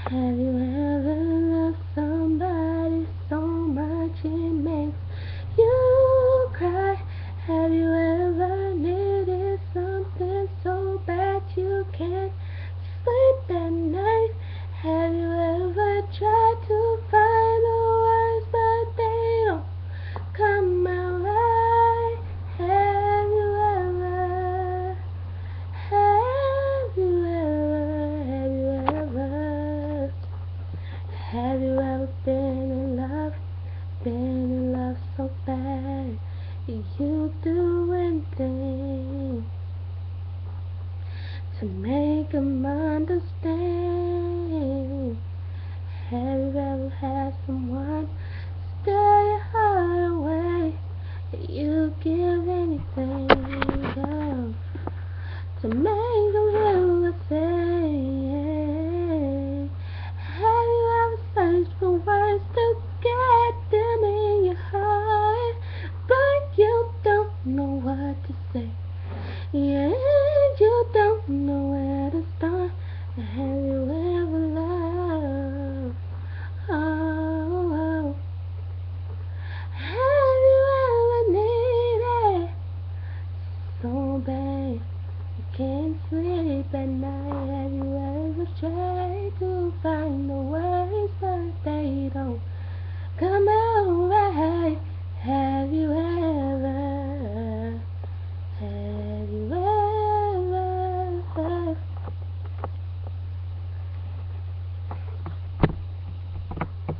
Have you ever loved somebody so much it makes you cry? Have you ever needed something so bad you can't sleep at night? Have you ever tried to find the words but they don't come out right? Have you ever? Have you ever? Have you ever been in love so bad you do anything to make them understand? Have you ever had someone steal your heart away? You give anything, girl, to make them feel the same. Have you ever searched for words to get them in your heart, but you don't know what to say? Yeah.